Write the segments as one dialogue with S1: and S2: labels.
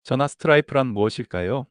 S1: 전하 스트라이프란 무엇일까요?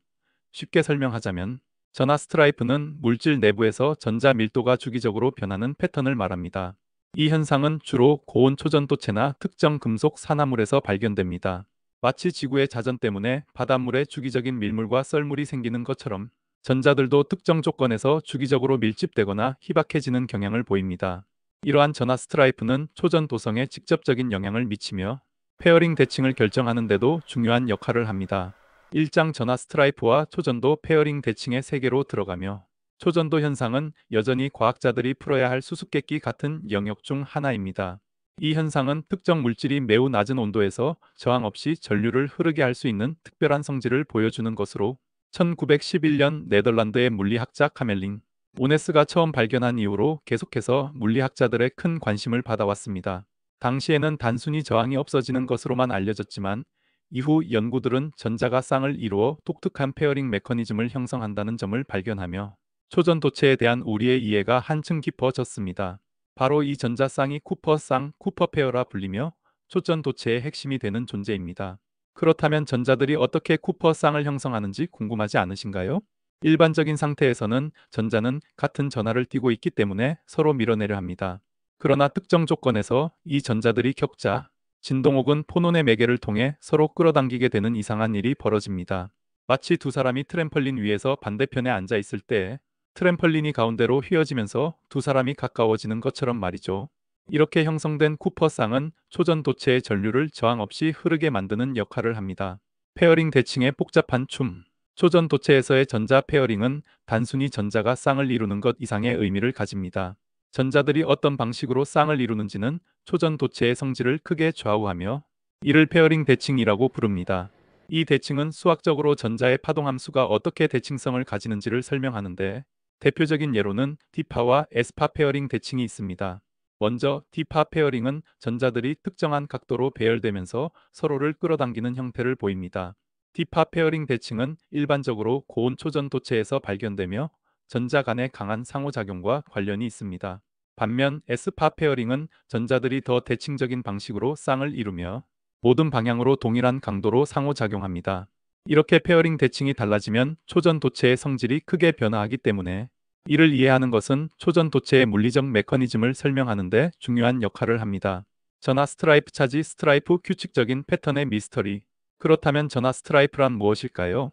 S1: 쉽게 설명하자면 전하 스트라이프는 물질 내부에서 전자 밀도가 주기적으로 변하는 패턴을 말합니다. 이 현상은 주로 고온 초전도체나 특정 금속 산화물에서 발견됩니다. 마치 지구의 자전 때문에 바닷물에 주기적인 밀물과 썰물이 생기는 것처럼 전자들도 특정 조건에서 주기적으로 밀집되거나 희박해지는 경향을 보입니다. 이러한 전하 스트라이프는 초전 도성에 직접적인 영향을 미치며 페어링 대칭을 결정하는 데도 중요한 역할을 합니다. 일장 전하 스트라이프와 초전도 페어링 대칭의 세계로 들어가며 초전도 현상은 여전히 과학자들이 풀어야 할 수수께끼 같은 영역 중 하나입니다. 이 현상은 특정 물질이 매우 낮은 온도에서 저항 없이 전류를 흐르게 할 수 있는 특별한 성질을 보여주는 것으로 1911년 네덜란드의 물리학자 카멜링 오네스가 처음 발견한 이후로 계속해서 물리학자들의 큰 관심을 받아왔습니다. 당시에는 단순히 저항이 없어지는 것으로만 알려졌지만 이후 연구들은 전자가 쌍을 이루어 독특한 페어링 메커니즘을 형성한다는 점을 발견하며 초전도체에 대한 우리의 이해가 한층 깊어졌습니다. 바로 이 전자쌍이 쿠퍼 쌍, 쿠퍼 페어라 불리며 초전도체의 핵심이 되는 존재입니다. 그렇다면 전자들이 어떻게 쿠퍼 쌍을 형성하는지 궁금하지 않으신가요? 일반적인 상태에서는 전자는 같은 전하를 띠고 있기 때문에 서로 밀어내려 합니다. 그러나 특정 조건에서 이 전자들이 격자, 진동 혹은 포논의 매개를 통해 서로 끌어당기게 되는 이상한 일이 벌어집니다. 마치 두 사람이 트램펄린 위에서 반대편에 앉아 있을 때 트램펄린이 가운데로 휘어지면서 두 사람이 가까워지는 것처럼 말이죠. 이렇게 형성된 쿠퍼 쌍은 초전 도체의 전류를 저항 없이 흐르게 만드는 역할을 합니다. 페어링 대칭의 복잡한 춤. 초전 도체에서의 전자 페어링은 단순히 전자가 쌍을 이루는 것 이상의 의미를 가집니다. 전자들이 어떤 방식으로 쌍을 이루는지는 초전 도체의 성질을 크게 좌우하며 이를 페어링 대칭이라고 부릅니다. 이 대칭은 수학적으로 전자의 파동함수가 어떻게 대칭성을 가지는지를 설명하는데 대표적인 예로는 D파와 S파 페어링 대칭이 있습니다. 먼저 D파 페어링은 전자들이 특정한 각도로 배열되면서 서로를 끌어당기는 형태를 보입니다. D파 페어링 대칭은 일반적으로 고온 초전 도체에서 발견되며 전자 간의 강한 상호작용과 관련이 있습니다. 반면 S파 페어링은 전자들이 더 대칭적인 방식으로 쌍을 이루며 모든 방향으로 동일한 강도로 상호작용합니다. 이렇게 페어링 대칭이 달라지면 초전 도체의 성질이 크게 변화하기 때문에 이를 이해하는 것은 초전 도체의 물리적 메커니즘을 설명하는 데 중요한 역할을 합니다. 전하 스트라이프 차지 스트라이프 규칙적인 패턴의 미스터리. 그렇다면 전하 스트라이프란 무엇일까요?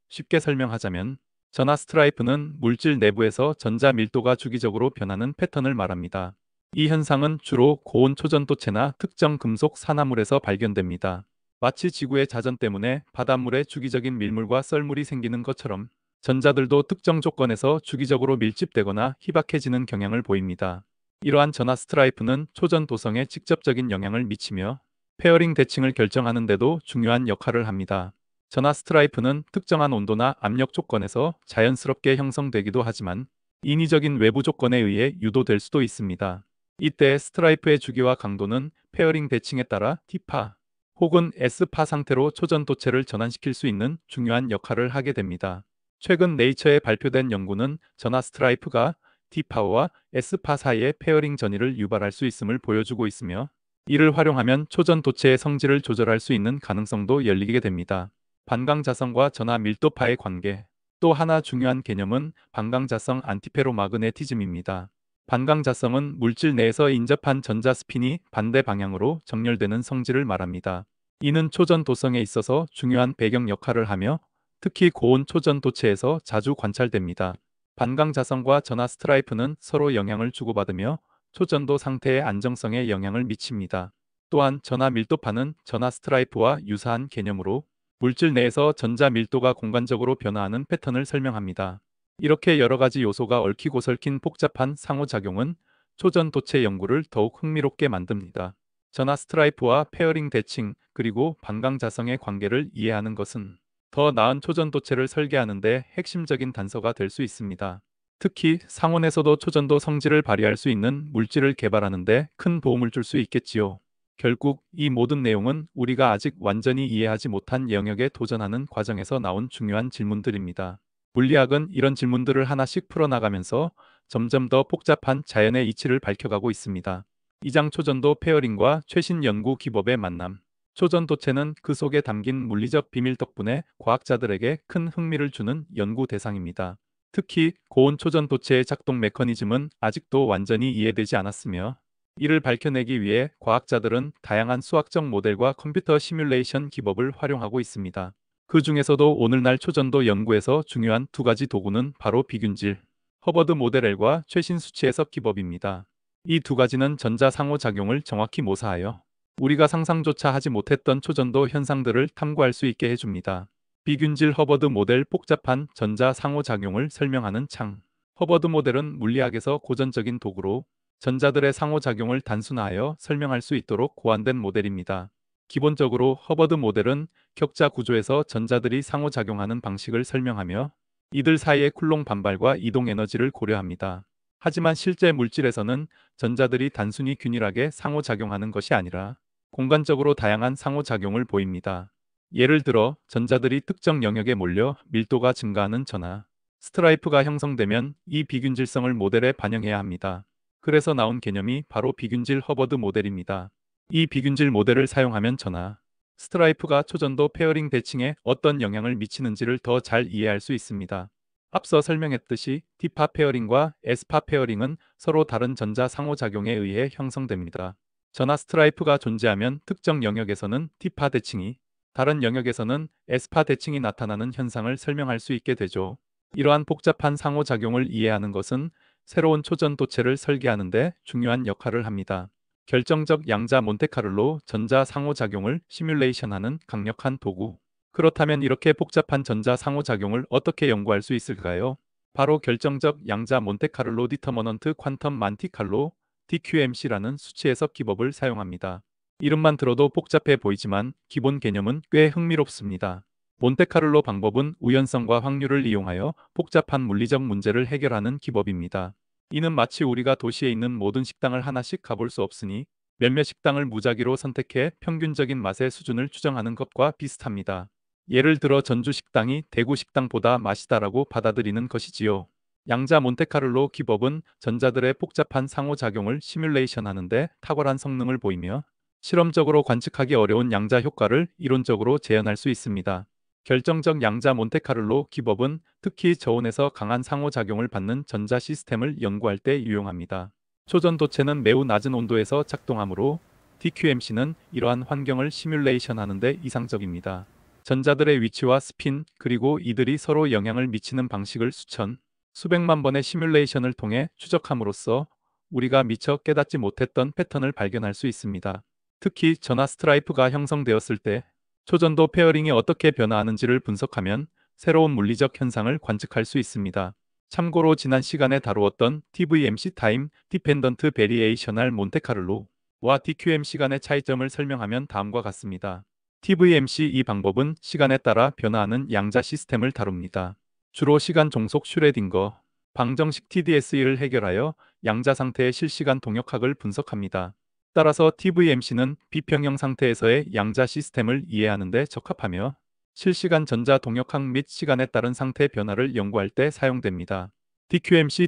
S1: 쉽게 설명하자면 전하 스트라이프는 물질 내부에서 전자 밀도가 주기적으로 변하는 패턴을 말합니다. 이 현상은 주로 고온 초전도체나 특정 금속 산화물에서 발견됩니다. 마치 지구의 자전 때문에 바닷물에 주기적인 밀물과 썰물이 생기는 것처럼 전자들도 특정 조건에서 주기적으로 밀집되거나 희박해지는 경향을 보입니다. 이러한 전하 스트라이프는 초전 도성에 직접적인 영향을 미치며 페어링 대칭을 결정하는 데도 중요한 역할을 합니다. 전하 스트라이프는 특정한 온도나 압력 조건에서 자연스럽게 형성되기도 하지만 인위적인 외부 조건에 의해 유도될 수도 있습니다. 이때 스트라이프의 주기와 강도는 페어링 대칭에 따라 T파 혹은 S파 상태로 초전도체를 전환시킬 수 있는 중요한 역할을 하게 됩니다. 최근 네이처에 발표된 연구는 전하 스트라이프가 D파와 S파 사이의 페어링 전이를 유발할 수 있음을 보여주고 있으며 이를 활용하면 초전 도체의 성질을 조절할 수 있는 가능성도 열리게 됩니다. 반강자성과 전하 밀도파의 관계. 또 하나 중요한 개념은 반강자성 안티페로마그네티즘입니다. 반강자성은 물질 내에서 인접한 전자 스핀이 반대 방향으로 정렬되는 성질을 말합니다. 이는 초전 도성에 있어서 중요한 배경 역할을 하며 특히 고온 초전 도체에서 자주 관찰됩니다. 반강자성과 전하 스트라이프는 서로 영향을 주고받으며 초전도 상태의 안정성에 영향을 미칩니다. 또한 전하 밀도파는 전하 스트라이프와 유사한 개념으로 물질 내에서 전자 밀도가 공간적으로 변화하는 패턴을 설명합니다. 이렇게 여러 가지 요소가 얽히고 설킨 복잡한 상호작용은 초전 도체 연구를 더욱 흥미롭게 만듭니다. 전하 스트라이프와 페어링 대칭 그리고 반강자성의 관계를 이해하는 것은 더 나은 초전 도체를 설계하는 데 핵심적인 단서가 될 수 있습니다. 특히 상온에서도 초전도 성질을 발휘할 수 있는 물질을 개발하는 데 큰 도움을 줄 수 있겠지요. 결국 이 모든 내용은 우리가 아직 완전히 이해하지 못한 영역에 도전하는 과정에서 나온 중요한 질문들입니다. 물리학은 이런 질문들을 하나씩 풀어나가면서 점점 더 복잡한 자연의 이치를 밝혀가고 있습니다. 이장 초전도 페어링과 최신 연구 기법의 만남. 초전도체는 그 속에 담긴 물리적 비밀 덕분에 과학자들에게 큰 흥미를 주는 연구 대상입니다. 특히 고온 초전도체의 작동 메커니즘은 아직도 완전히 이해되지 않았으며, 이를 밝혀내기 위해 과학자들은 다양한 수학적 모델과 컴퓨터 시뮬레이션 기법을 활용하고 있습니다. 그 중에서도 오늘날 초전도 연구에서 중요한 두 가지 도구는 바로 비균질, 허버드 모델 L과 최신 수치 해석 기법입니다. 이 두 가지는 전자 상호작용을 정확히 모사하여 우리가 상상조차 하지 못했던 초전도 현상들을 탐구할 수 있게 해줍니다. 비균질 허버드 모델 복잡한 전자 상호작용을 설명하는 창. 허버드 모델은 물리학에서 고전적인 도구로 전자들의 상호작용을 단순화하여 설명할 수 있도록 고안된 모델입니다. 기본적으로 허버드 모델은 격자 구조에서 전자들이 상호작용하는 방식을 설명하며 이들 사이의 쿨롱 반발과 이동 에너지를 고려합니다. 하지만 실제 물질에서는 전자들이 단순히 균일하게 상호작용하는 것이 아니라 공간적으로 다양한 상호작용을 보입니다. 예를 들어 전자들이 특정 영역에 몰려 밀도가 증가하는 전하, 스트라이프가 형성되면 이 비균질성을 모델에 반영해야 합니다. 그래서 나온 개념이 바로 비균질 허버드 모델입니다. 이 비균질 모델을 사용하면 전하, 스트라이프가 초전도 페어링 대칭에 어떤 영향을 미치는지를 더 잘 이해할 수 있습니다. 앞서 설명했듯이 D파 페어링과 S파 페어링은 서로 다른 전자 상호작용에 의해 형성됩니다. 전하 스트라이프가 존재하면 특정 영역에서는 D파 대칭이, 다른 영역에서는 S파 대칭이 나타나는 현상을 설명할 수 있게 되죠. 이러한 복잡한 상호작용을 이해하는 것은 새로운 초전도체를 설계하는 데 중요한 역할을 합니다. 결정적 양자 몬테카를로 전자 상호작용을 시뮬레이션하는 강력한 도구. 그렇다면 이렇게 복잡한 전자 상호작용을 어떻게 연구할 수 있을까요? 바로 결정적 양자 몬테카를로 디터머넌트 퀀텀 만티칼로 DQMC라는 수치 해석 기법을 사용합니다. 이름만 들어도 복잡해 보이지만 기본 개념은 꽤 흥미롭습니다. 몬테카를로 방법은 우연성과 확률을 이용하여 복잡한 물리적 문제를 해결하는 기법입니다. 이는 마치 우리가 도시에 있는 모든 식당을 하나씩 가볼 수 없으니 몇몇 식당을 무작위로 선택해 평균적인 맛의 수준을 추정하는 것과 비슷합니다. 예를 들어 전주 식당이 대구 식당보다 맛있다라고 받아들이는 것이지요. 양자 몬테카를로 기법은 전자들의 복잡한 상호작용을 시뮬레이션하는데 탁월한 성능을 보이며 실험적으로 관측하기 어려운 양자 효과를 이론적으로 재현할 수 있습니다. 결정적 양자 몬테카를로 기법은 특히 저온에서 강한 상호작용을 받는 전자 시스템을 연구할 때 유용합니다. 초전도체는 매우 낮은 온도에서 작동하므로 DQMC는 이러한 환경을 시뮬레이션하는 데 이상적입니다. 전자들의 위치와 스핀, 그리고 이들이 서로 영향을 미치는 방식을 수천, 수백만 번의 시뮬레이션을 통해 추적함으로써 우리가 미처 깨닫지 못했던 패턴을 발견할 수 있습니다. 특히 전하 스트라이프가 형성되었을 때 초전도 페어링이 어떻게 변화하는지를 분석하면 새로운 물리적 현상을 관측할 수 있습니다. 참고로 지난 시간에 다루었던 TVMC 타임 디펜던트 베리에이셔널 몬테카를로와 DQMC 간의 차이점을 설명하면 다음과 같습니다. TVMC 이 방법은 시간에 따라 변화하는 양자 시스템을 다룹니다. 주로 시간 종속 슈레딩거, 방정식 TDSE를 해결하여 양자 상태의 실시간 동역학을 분석합니다. 따라서 TVMC는 비평형 상태에서의 양자 시스템을 이해하는 데 적합하며 실시간 전자 동역학 및 시간에 따른 상태 변화를 연구할 때 사용됩니다.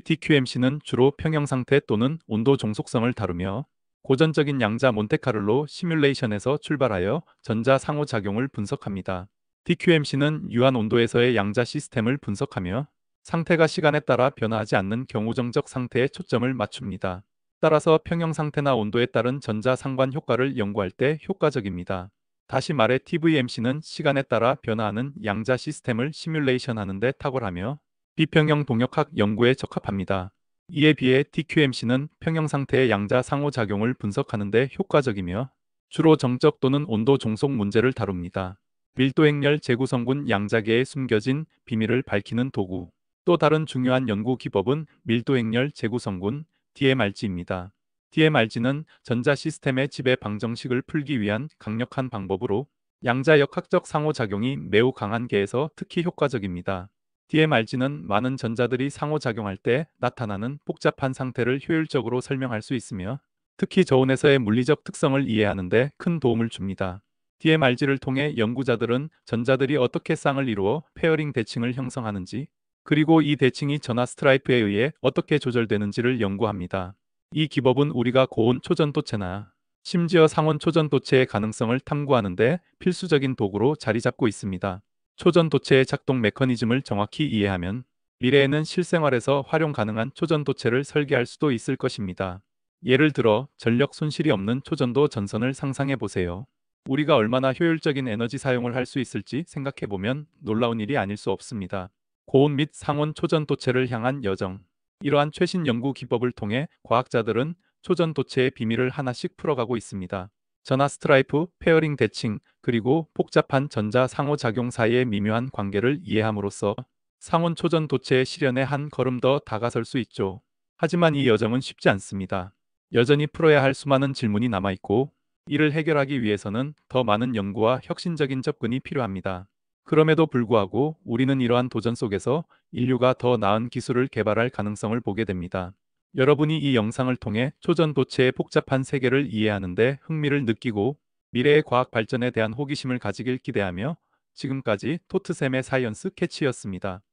S1: DQMC는 주로 평형 상태 또는 온도 종속성을 다루며 고전적인 양자 몬테카를로 시뮬레이션에서 출발하여 전자 상호작용을 분석합니다. DQMC는 유한 온도에서의 양자 시스템을 분석하며 상태가 시간에 따라 변화하지 않는 경우정적 상태에 초점을 맞춥니다. 따라서 평형 상태나 온도에 따른 전자 상관 효과를 연구할 때 효과적입니다. 다시 말해 TVMC는 시간에 따라 변화하는 양자 시스템을 시뮬레이션하는 데 탁월하며 비평형 동역학 연구에 적합합니다. 이에 비해 DQMC는 평형 상태의 양자 상호작용을 분석하는 데 효과적이며 주로 정적 또는 온도 종속 문제를 다룹니다. 밀도행렬 재구성군 양자계에 숨겨진 비밀을 밝히는 도구. 또 다른 중요한 연구 기법은 밀도행렬 재구성군 DMRG입니다. DMRG는 전자 시스템의 지배 방정식을 풀기 위한 강력한 방법으로 양자 역학적 상호작용이 매우 강한 계에서 특히 효과적입니다. DMRG는 많은 전자들이 상호작용할 때 나타나는 복잡한 상태를 효율적으로 설명할 수 있으며 특히 저온에서의 물리적 특성을 이해하는 데 큰 도움을 줍니다. DMRG를 통해 연구자들은 전자들이 어떻게 쌍을 이루어 페어링 대칭을 형성하는지, 그리고 이 대칭이 전하 스트라이프에 의해 어떻게 조절되는지를 연구합니다. 이 기법은 우리가 고온 초전도체나 심지어 상온 초전도체의 가능성을 탐구하는데 필수적인 도구로 자리 잡고 있습니다. 초전도체의 작동 메커니즘을 정확히 이해하면 미래에는 실생활에서 활용 가능한 초전도체를 설계할 수도 있을 것입니다. 예를 들어 전력 손실이 없는 초전도 전선을 상상해 보세요. 우리가 얼마나 효율적인 에너지 사용을 할 수 있을지 생각해 보면 놀라운 일이 아닐 수 없습니다. 고온 및 상온 초전도체를 향한 여정. 이러한 최신 연구 기법을 통해 과학자들은 초전도체의 비밀을 하나씩 풀어가고 있습니다. 전하 스트라이프, 페어링 대칭, 그리고 복잡한 전자 상호작용 사이의 미묘한 관계를 이해함으로써 상온 초전도체의 실현에 한 걸음 더 다가설 수 있죠. 하지만 이 여정은 쉽지 않습니다. 여전히 풀어야 할 수많은 질문이 남아있고 이를 해결하기 위해서는 더 많은 연구와 혁신적인 접근이 필요합니다. 그럼에도 불구하고 우리는 이러한 도전 속에서 인류가 더 나은 기술을 개발할 가능성을 보게 됩니다. 여러분이 이 영상을 통해 초전도체의 복잡한 세계를 이해하는 데 흥미를 느끼고 미래의 과학 발전에 대한 호기심을 가지길 기대하며 지금까지 토트샘의 사이언스 캐치였습니다.